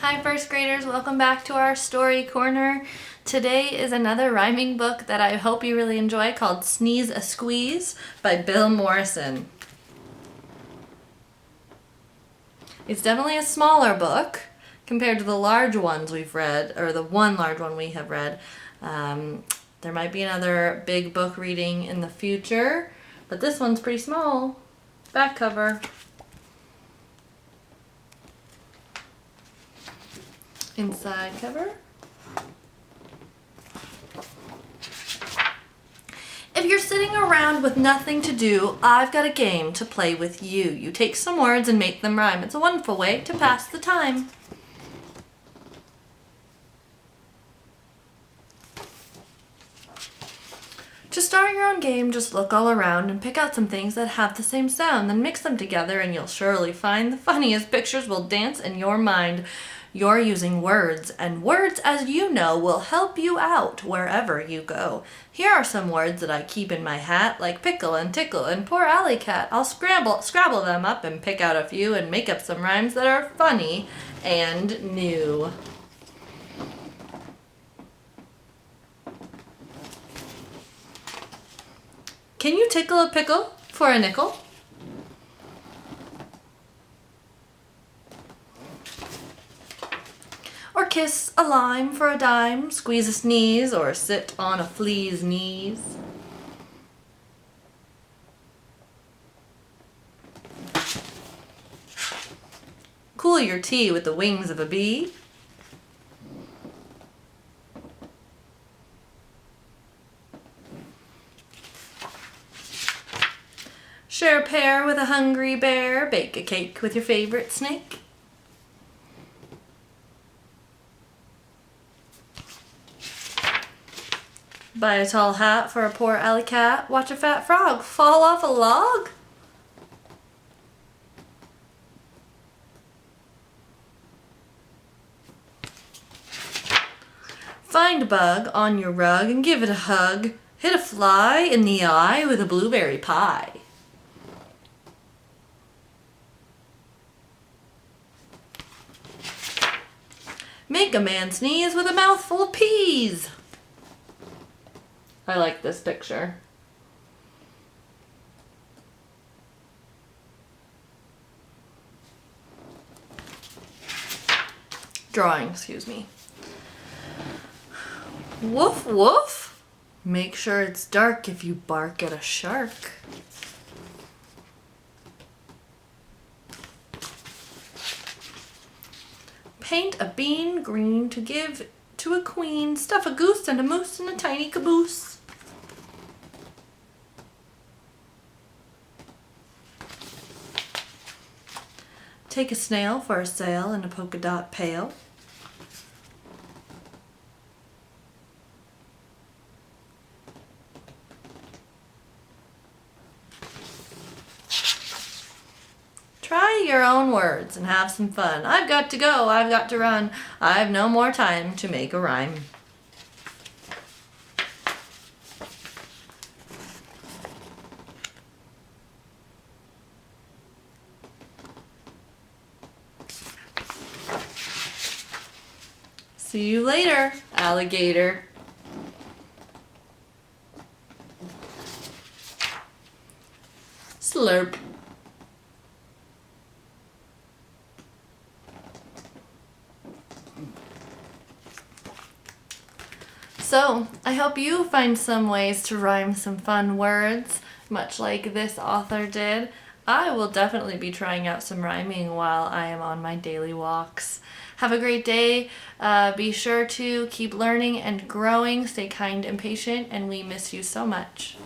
Hi first graders, welcome back to our story corner. Today is another rhyming book that I hope you really enjoy called Sneeze a Squeeze by Bill Morrison. It's definitely a smaller book compared to the large ones we've read, or the one large one we have read. There might be another big book reading in the future, but this one's pretty small. Back cover. Inside cover. If you're sitting around with nothing to do, I've got a game to play with you. You take some words and make them rhyme. It's a wonderful way to pass the time. To start your own game, just look all around and pick out some things that have the same sound. Then mix them together and you'll surely find the funniest pictures will dance in your mind. You're using words, and words, as you know, will help you out wherever you go. Here are some words that I keep in my hat, like pickle and tickle and poor alley cat. I'll scrabble them up and pick out a few and make up some rhymes that are funny and new. Can you tickle a pickle for a nickel? Or kiss a lime for a dime, squeeze a sneeze, or sit on a flea's knees. Cool your tea with the wings of a bee. Share a pear with a hungry bear, bake a cake with your favorite snake. Buy a tall hat for a poor alley cat, watch a fat frog fall off a log. Find a bug on your rug and give it a hug. Hit a fly in the eye with a blueberry pie. Make a man sneeze with a mouthful of peas. I like this picture. Drawing, excuse me. Woof woof. Make sure it's dark if you bark at a shark. Paint a bean green to give to a queen. Stuff a goose and a moose in a tiny caboose. Take a snail for a sail in a polka dot pail. Try your own words and have some fun. I've got to go, I've got to run. I've no more time to make a rhyme. See you later, alligator. Slurp. So, I hope you find some ways to rhyme some fun words, much like this author did. I will definitely be trying out some rhyming while I am on my daily walks. Have a great day. Be sure to keep learning and growing. Stay kind and patient, and we miss you so much.